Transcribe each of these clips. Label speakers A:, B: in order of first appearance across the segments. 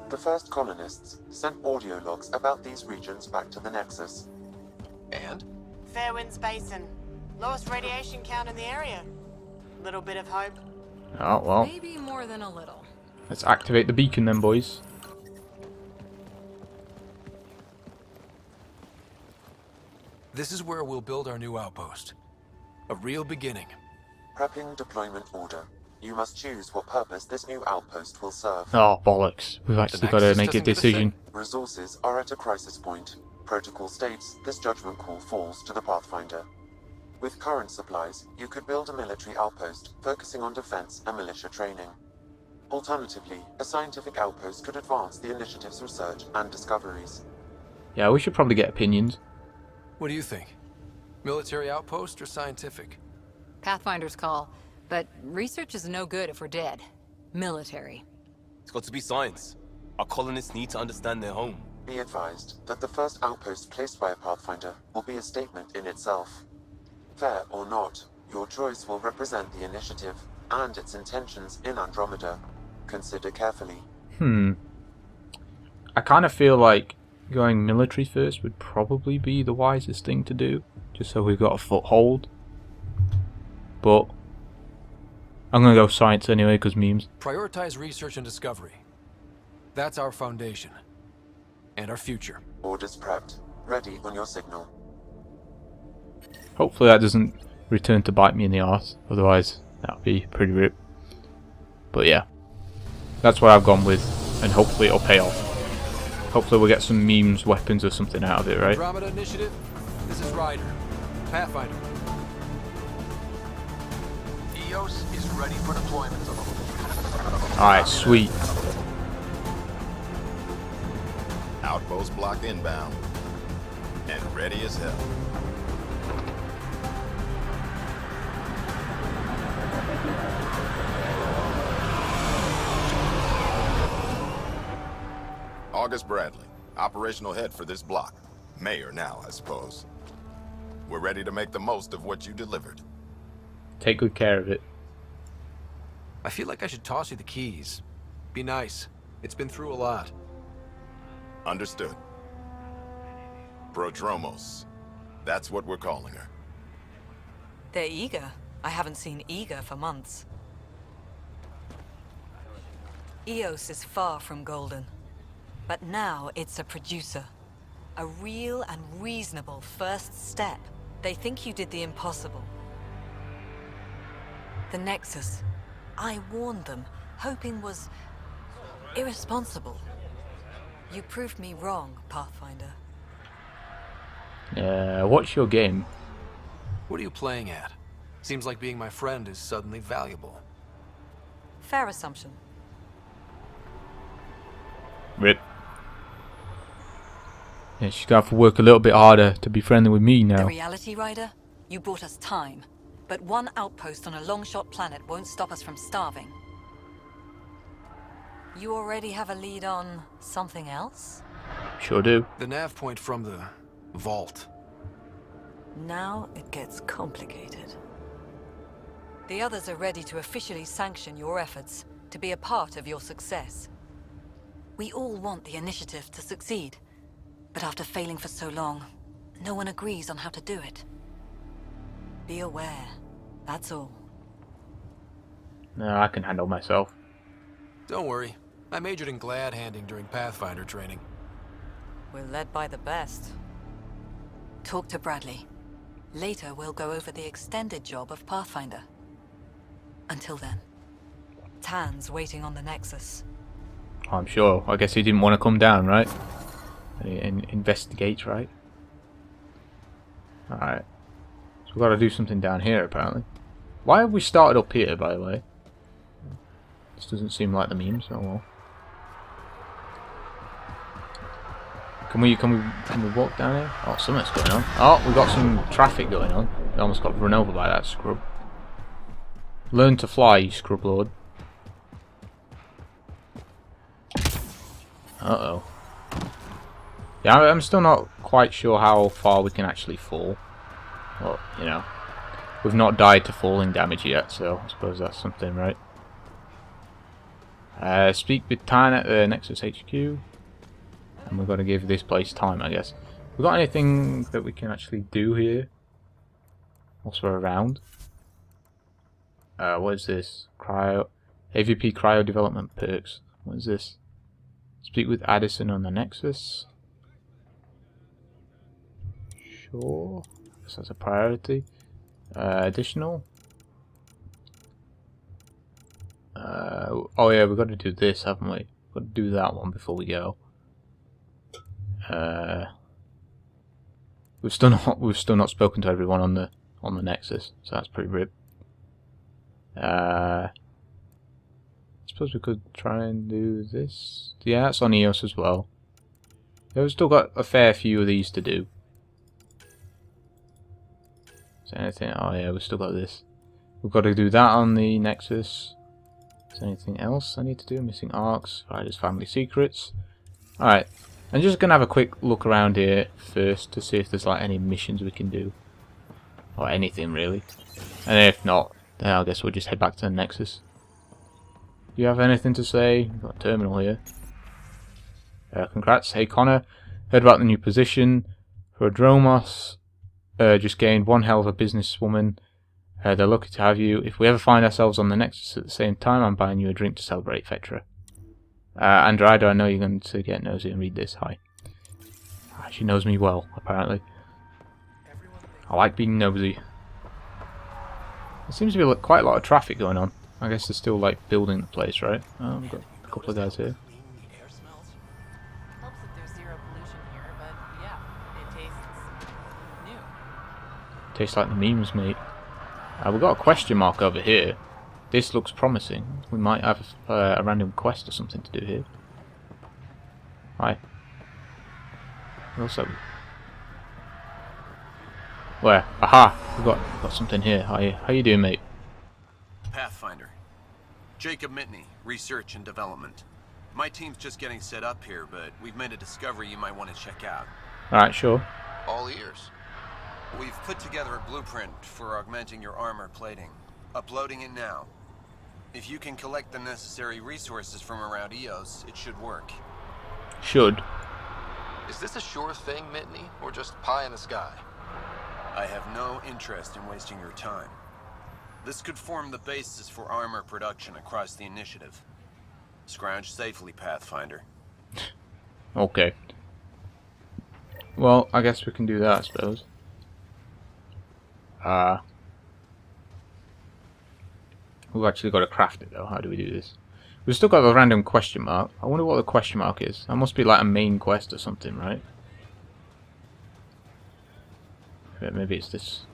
A: The first colonists sent audio logs about these regions back to the Nexus.
B: And?
C: Fairwinds Basin. Lowest radiation count in the area. Little bit of hope.
D: Oh, well.
E: Maybe more than a little.
D: Let's activate the beacon then, boys.
B: This is where we'll build our new outpost. A real beginning.
A: Prepping deployment order. You must choose what purpose this new outpost will serve.
D: Oh, bollocks. We've actually got to make a decision.
A: Resources are at a crisis point. Protocol states this judgment call falls to the Pathfinder. With current supplies, you could build a military outpost focusing on defense and militia training. Alternatively, a scientific outpost could advance the Initiative's research and discoveries.
D: Yeah, we should probably get opinions.
B: What do you think? Military outpost or scientific?
E: Pathfinder's call. But research is no good if we're dead. Military.
F: It's got to be science. Our colonists need to understand their home.
A: Be advised that the first outpost placed by a Pathfinder will be a statement in itself. Fair or not, your choice will represent the Initiative and its intentions in Andromeda. Consider carefully.
D: I kind of feel like going military first would probably be the wisest thing to do, just so we've got a foothold. But I'm going to go science anyway, because memes.
B: Prioritize research and discovery. That's our foundation. And our future.
A: Orders prepped. Ready on your signal.
D: Hopefully that doesn't return to bite me in the arse. Otherwise, that would be pretty rip. But yeah. That's what I've gone with. And hopefully it'll pay off. Hopefully we'll get some memes, weapons or something out of it, right?
B: Andromeda Initiative, this is Ryder. Pathfinder. EOS is ready for deployment.
D: Alright, sweet.
G: Outpost block inbound. And ready as hell. August Bradley, operational head for this block. Mayor now, I suppose. We're ready to make the most of what you delivered.
D: Take good care of it.
B: I feel like I should toss you the keys. Be nice. It's been through a lot.
G: Understood. Prodromos. That's what we're calling her.
H: They're eager. I haven't seen eager for months. EOS is far from golden. But now it's a producer. A real and reasonable first step. They think you did the impossible. The Nexus. I warned them, hoping was irresponsible. You proved me wrong, Pathfinder.
D: What's your game?
B: What are you playing at? Seems like being my friend is suddenly valuable.
H: Fair assumption.
D: Rip. Yeah, she's gonna have to work a little bit harder to be friendly with me now.
H: The reality, Ryder? You bought us time. But one outpost on a long-shot planet won't stop us from starving. You already have a lead on something else?
D: Sure do.
B: The nav point from the vault.
H: Now it gets complicated. The others are ready to officially sanction your efforts, to be a part of your success. We all want the Initiative to succeed, but after failing for so long, no one agrees on how to do it. Be aware, that's all.
D: No, I can handle myself.
B: Don't worry. I majored in glad handing during Pathfinder training.
H: We're led by the best. Talk to Bradley. Later, we'll go over the extended job of Pathfinder. Until then, Tan's waiting on the Nexus.
D: I'm sure. I guess he didn't want to come down, right? And investigate, right? Alright. So we've got to do something down here, apparently. Why have we started up here, by the way? This doesn't seem like the memes. Oh well. Can we walk down here? Oh, something's going on. Oh, we got some traffic going on. We almost got run over by that scrub. Learn to fly, you scrub lord. Uh-oh. Yeah, I'm still not quite sure how far we can actually fall. Well, you know, we've not died to falling damage yet, so I suppose that's something, right? Speak with Tyne at the Nexus HQ. And we've got to give this place time, I guess. We got anything that we can actually do here? Whilst we're around? What is this? AVP cryo development perks. What is this? Speak with Addison on the Nexus. Sure. I guess that's a priority. Additional. Oh yeah, we've got to do this, haven't we? We've got to do that one before we go. We've still not spoken to everyone on the Nexus, so that's pretty rip. I suppose we could try and do this. Yeah, that's on EOS as well. Yeah, we've still got a fair few of these to do. Is there anything? Oh yeah, we've still got this. We've got to do that on the Nexus. Is there anything else I need to do? Missing arcs, Ryder's family secrets. Alright, I'm just going to have a quick look around here first to see if there's like any missions we can do. Or anything really. And if not, then I guess we'll just head back to the Nexus. Do you have anything to say? We've got a terminal here. Congrats. Hey Connor, heard about the new position. Prodromos just gained one hell of a businesswoman. They're lucky to have you. If we ever find ourselves on the Nexus at the same time, I'm buying you a drink to celebrate, Fetra. Andromeda, I know you're going to get nosy and read this. Hi. She knows me well, apparently. I like being nosy. There seems to be like, quite a lot of traffic going on. I guess they're still like building the place, right? Oh, we've got a couple of guys here.
I: Helps that there's zero pollution here, but yeah, it tastes new.
D: Tastes like the memes, mate. We've got a question mark over here. This looks promising. We might have a random quest or something to do here. Hi. Also, where? Aha! We've got something here. How you doing, mate?
B: Pathfinder. Jacob Mitney, Research and Development. My team's just getting set up here, but we've made a discovery you might want to check out.
D: Alright, sure.
F: All ears.
B: We've put together a blueprint for augmenting your armor plating. Uploading it now. If you can collect the necessary resources from around EOS, it should work.
D: Should.
J: Is this a sure thing, Mitney, or just pie in the sky?
B: I have no interest in wasting your time. This could form the basis for armor production across the initiative. Scrounge safely, Pathfinder.
D: Okay. Well, I guess we can do that, I suppose. We've actually got to craft it though. How do we do this? We've still got the random question mark. I wonder what the question mark is. That must be like a main quest or something, right? Maybe it's this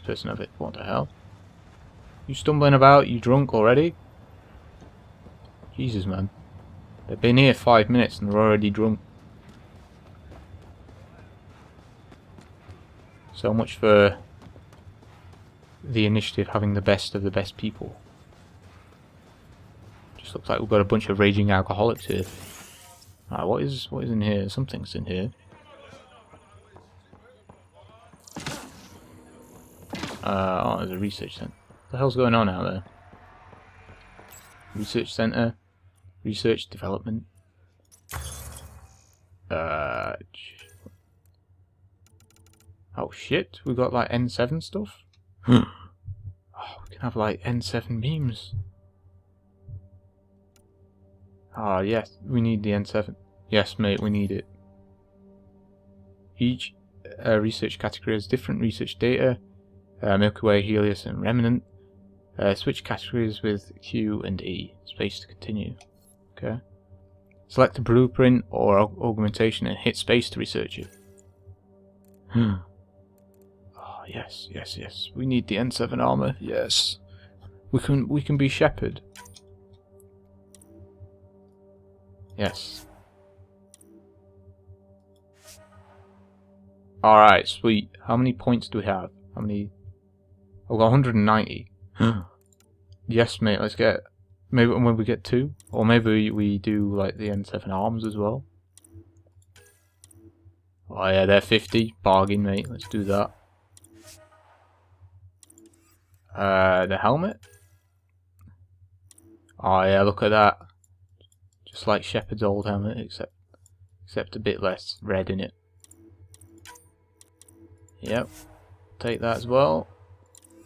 D: person of it. What the hell? You stumbling about? You drunk already? Jesus, man. They've been here 5 minutes and they're already drunk. So much for the initiative having the best of the best people. Just looks like we've got a bunch of raging alcoholics here. Alright, what is in here? Something's in here. Oh, there's a research center. What the hell's going on out there? Research center. Research development. Oh shit, we got like N7 stuff? Oh, we can have like N7 memes. Ah, yes, we need the N7. Yes, mate, we need it. Each research category has different research data. Milky Way, Helios, and Remnant. Switch categories with Q and E. Space to continue. Okay. Select a blueprint or augmentation and hit space to research it. Oh, yes, yes, yes. We need the N7 armor. Yes. We can be Shepherd. Yes. Alright, sweet. How many points do we have? How many? I've got 190. Yes, mate, let's get... Maybe when we get 2? Or maybe we do, like, the N7 arms as well. Oh yeah, they're 50. Bargain, mate. Let's do that. The helmet? Oh yeah, look at that. Just like Shepard's old helmet, except a bit less red in it. Yep. Take that as well.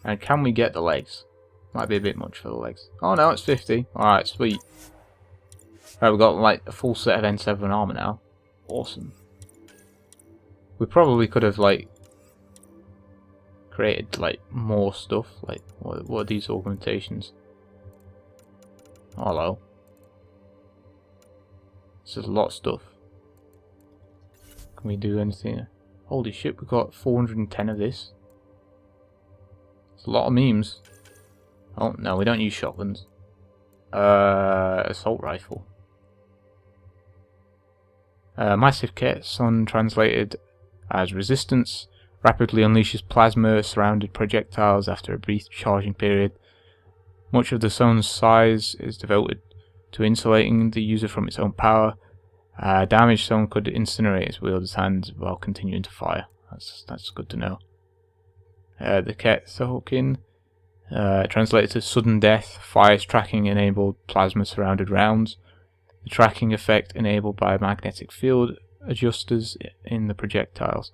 D: And can we get the legs? Might be a bit much for the legs. Oh no, it's 50. Alright, sweet. Alright, we've got like a full set of N7 armor now. Awesome. We probably could have like created like more stuff. Like what are these augmentations? Oh, hello. This is a lot of stuff. Can we do anything? Holy shit, we've got 410 of this. It's a lot of memes. Oh no, we don't use shotguns. Assault rifle. Massive kit, Sun translated as resistance, rapidly unleashes plasma surrounded projectiles after a brief charging period. Much of the sun's size is devoted to insulating the user from its own power. Damaged Sun could incinerate its wielder's hands while continuing to fire. That's good to know. The Ket Sohokin, translated to sudden death, fires tracking enabled plasma surrounded rounds. The tracking effect enabled by magnetic field adjusters in the projectiles.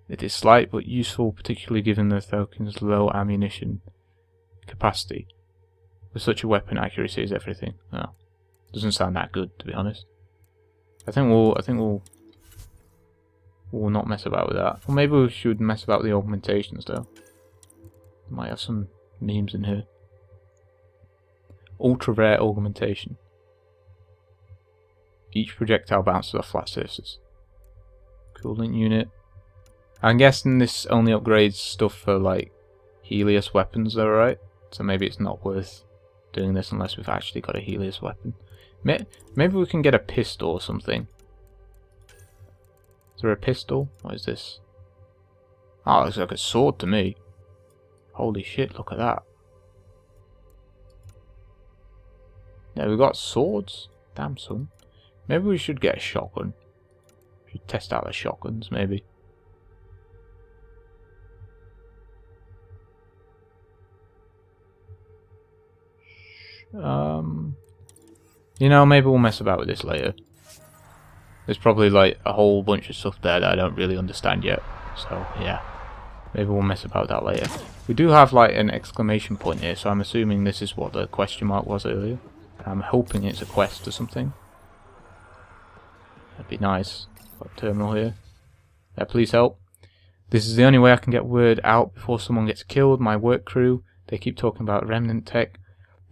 D: It is slight but useful, particularly given the Thokin's low ammunition capacity. With such a weapon, accuracy is everything. No, doesn't sound that good, to be honest. I think we'll not mess about with that. Or maybe we should mess about with the augmentations though. Might have some memes in here. Ultra rare augmentation. Each projectile bounces off flat surfaces. Coolant unit. I'm guessing this only upgrades stuff for like Helios weapons though, right? So maybe it's not worth doing this unless we've actually got a Helios weapon. Maybe we can get a pistol or something. Is there a pistol? What is this? Oh, it looks like a sword to me. Holy shit, look at that. Yeah, we've got swords. Damn son. Maybe we should get a shotgun. We should test out the shotguns, maybe. You know, maybe we'll mess about with this later. There's probably like a whole bunch of stuff there that I don't really understand yet. So, yeah. Maybe we'll mess about that later. We do have like an exclamation point here, so I'm assuming this is what the question mark was earlier. I'm hoping it's a quest or something. That'd be nice. Got a terminal here. Please help. This is the only way I can get word out before someone gets killed. My work crew, they keep talking about remnant tech.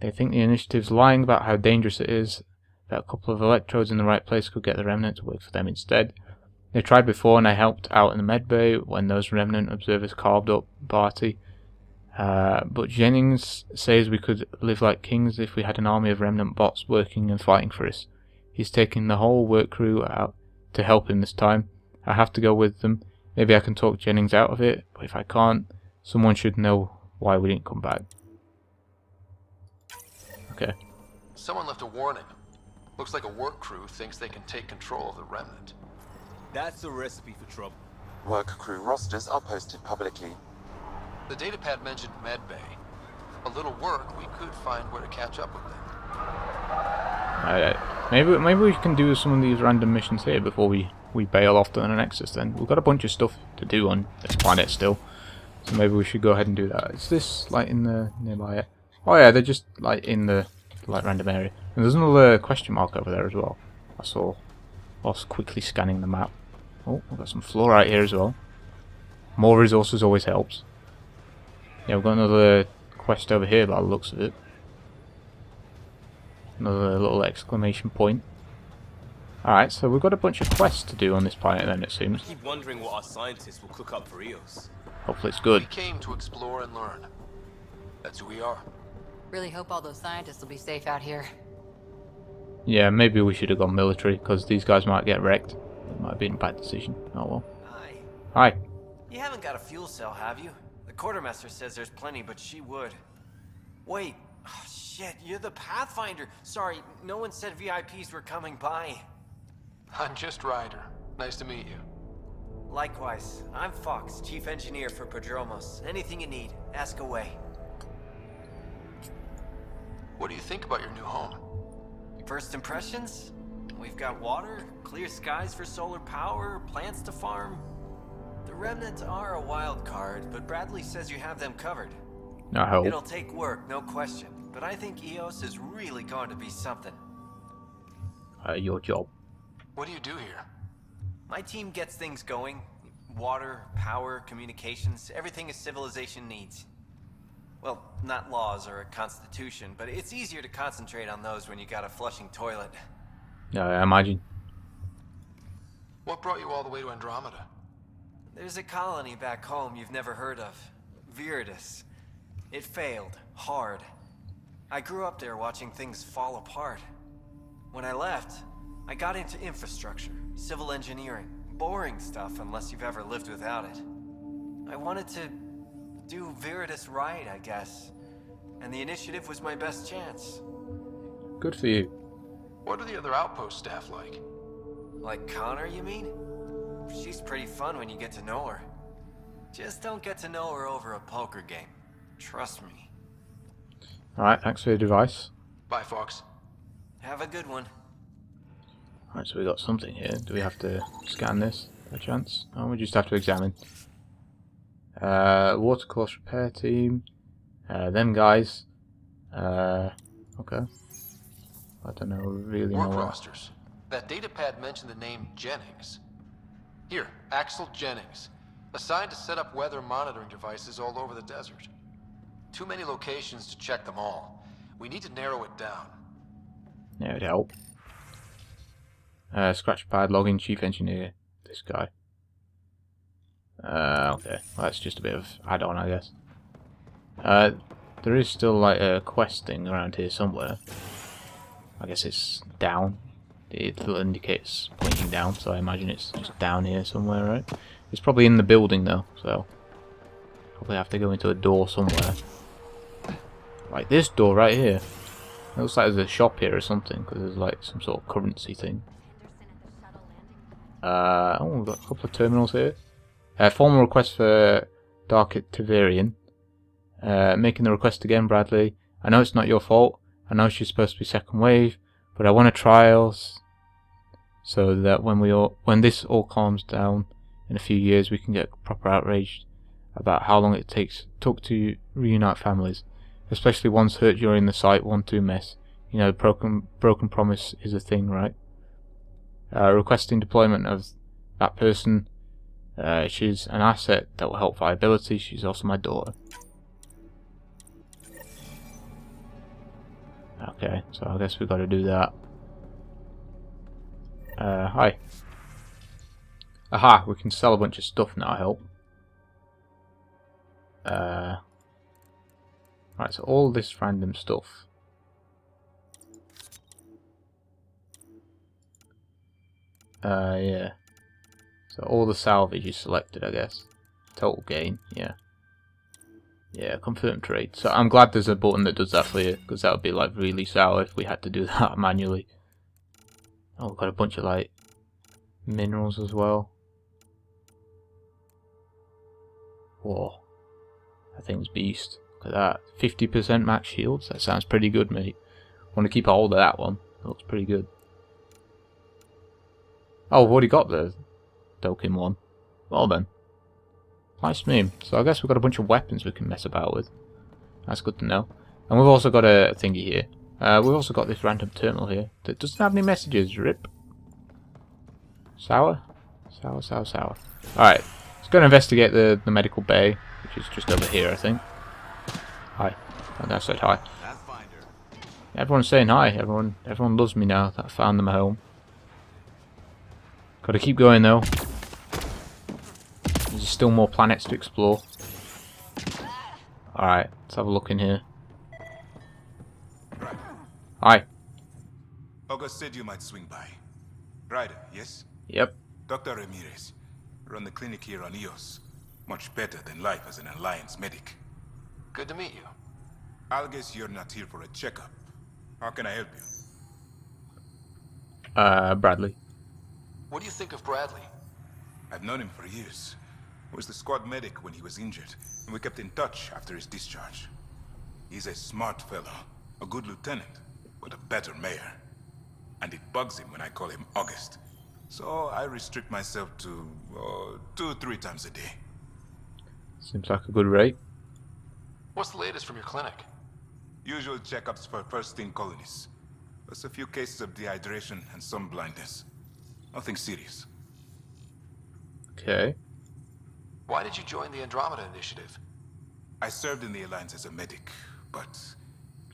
D: They think the initiative's lying about how dangerous it is, that a couple of electrodes in the right place could get the remnant to work for them instead. They tried before and I helped out in the medbay when those remnant observers carved up Barty. But Jennings says we could live like kings if we had an army of remnant bots working and fighting for us. He's taking the whole work crew out to help him this time. I have to go with them. Maybe I can talk Jennings out of it, but if I can't, someone should know why we didn't come back. Okay.
J: Someone left a warning. Looks like a work crew thinks they can take control of the remnant.
F: That's a recipe for trouble.
A: Work crew rosters are posted publicly.
J: The datapad mentioned medbay. A little work, we could find where to catch up with them.
D: Maybe we can do some of these random missions here before we bail off to the Nexus then. We've got a bunch of stuff to do on this planet still. So maybe we should go ahead and do that. Is this like in the nearby? Oh yeah, they're just like in the like random area. And there's another question mark over there as well. I saw whilst quickly scanning the map. Oh, we've got some fluorite here as well. More resources always helps. Yeah, we've got another quest over here by the looks of it. Another little exclamation point. Alright, so we've got a bunch of quests to do on this planet then, it seems.
F: I keep wondering what our scientists will cook up for Eos.
D: Hopefully it's good.
J: We came to explore and learn. That's who we are.
E: Really hope all those scientists will be safe out here.
D: Yeah, maybe we should have gone military, because these guys might get wrecked. It might have been a bad decision. Oh well.
K: Hi.
D: Hi.
K: You haven't got a fuel cell, have you? The quartermaster says there's plenty, but she would. Wait. Oh, shit, you're the Pathfinder. Sorry, no one said VIPs were coming by.
J: I'm just Ryder. Nice to meet you.
K: Likewise. I'm Fox, chief engineer for Prodromos. Anything you need, ask away.
J: What do you think about your new home?
K: First impressions? We've got water, clear skies for solar power, plants to farm. The remnants are a wild card, but Bradley says you have them covered.
D: I hope.
K: It'll take work, no question, but I think EOS is really going to be something.
D: Your job.
J: What do you do here?
K: My team gets things going. Water, power, communications, everything a civilization needs. Well, not laws or a constitution, but it's easier to concentrate on those when you got a flushing toilet.
D: Yeah, I imagine.
J: What brought you all the way to Andromeda?
K: There's a colony back home you've never heard of. Viridis. It failed. Hard. I grew up there watching things fall apart. When I left, I got into infrastructure, civil engineering. Boring stuff unless you've ever lived without it. I wanted to do Viridis right, I guess. And the initiative was my best chance.
D: Good for you.
J: What are the other outpost staff like?
K: Like Connor, you mean? She's pretty fun when you get to know her. Just don't get to know her over a poker game. Trust me.
D: Alright, thanks for your advice.
J: Bye, Fox.
K: Have a good one.
D: Alright, so we got something here. Do we have to scan this by chance? Oh, we just have to examine. Watercourse repair team. Them guys. Okay. I don't know, really know
J: Work
D: what.
J: rosters. That datapad mentioned the name Jennings. Here, Axel Jennings. Assigned to set up weather monitoring devices all over the desert. Too many locations to check them all. We need to narrow it down.
D: Yeah, it'd help. Scratchpad, login, chief engineer. This guy. Okay. Well, that's just a bit of add-on, I guess. There is still like a quest thing around here somewhere. I guess it's down. It indicates pointing down, so I imagine it's just down here somewhere, right? It's probably in the building though, so probably have to go into a door somewhere. Like this door right here. It looks like there's a shop here or something, because there's like some sort of currency thing. Oh, we've got a couple of terminals here. Formal request for Dark Tavarian. Making the request again, Bradley. I know it's not your fault. I know she's supposed to be second wave, but I want a trials so that when this all calms down in a few years, we can get proper outraged about how long it took to reunite families, especially ones hurt during the Site 1-2 mess. You know, the broken promise is a thing, right? Requesting deployment of that person. She's an asset that will help viability. She's also my daughter. Okay, so I guess we've got to do that. Hi. Aha, we can sell a bunch of stuff now, I hope. Right, so all this random stuff. Yeah. So all the salvage is selected, I guess. Total gain, yeah. Yeah, confirm trade. So I'm glad there's a button that does that for you, because that would be like really sour if we had to do that manually. Oh, we've got a bunch of like minerals as well. Whoa. That thing's beast. Look at that. 50% max shields. That sounds pretty good, mate. Want to keep a hold of that one. It looks pretty good. Oh, we've already got the token one. Well then. Nice meme. So I guess we've got a bunch of weapons we can mess about with. That's good to know. And we've also got a thingy here. We've also got this random terminal here that doesn't have any messages. Rip. Sour? Sour, sour, sour. Alright. Let's go and investigate the medical bay, which is just over here, I think. Hi. I said hi. Everyone's saying hi. Everyone loves me now that I found them at home. Gotta keep going though. There's still more planets to explore. Alright, let's have a look in here. Hi.
L: August said you might swing by. Ryder, yes?
D: Yep.
L: Dr. Ramirez. Run the clinic here on EOS. Much better than life as an Alliance medic.
J: Good to meet you.
L: I'll guess you're not here for a checkup. How can I help you?
D: Bradley.
J: What do you think of Bradley?
L: I've known him for years. Was the squad medic when he was injured, and we kept in touch after his discharge. He's a smart fellow, a good lieutenant, but a better mayor. and it bugs him when I call him August. So I restrict myself to 2-3 times a day.
D: Seems like a good rate.
J: What's the latest from your clinic?
L: Usual checkups for first-in colonies. Plus a few cases of dehydration and some blindness. Nothing serious.
D: Okay.
J: Why did you join the Andromeda Initiative?
L: I served in the Alliance as a medic, but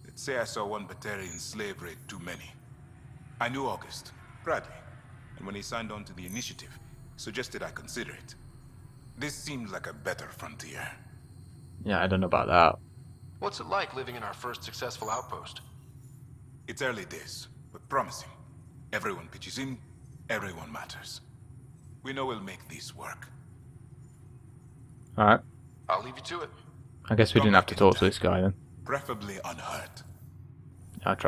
L: let's say I saw one Batarian slave raid too many. I knew August, Bradley, and when he signed on to the Initiative, suggested I consider it. This seemed like a better frontier.
D: Yeah, I don't know about that.
J: What's it like living in our first successful outpost?
L: It's early days, but promising. Everyone pitches in, everyone matters. We know we'll make this work.
D: Alright.
J: I'll leave you to it.
D: I guess we didn't have to talk to this guy then.
L: Preferably unhurt.
D: I'll try.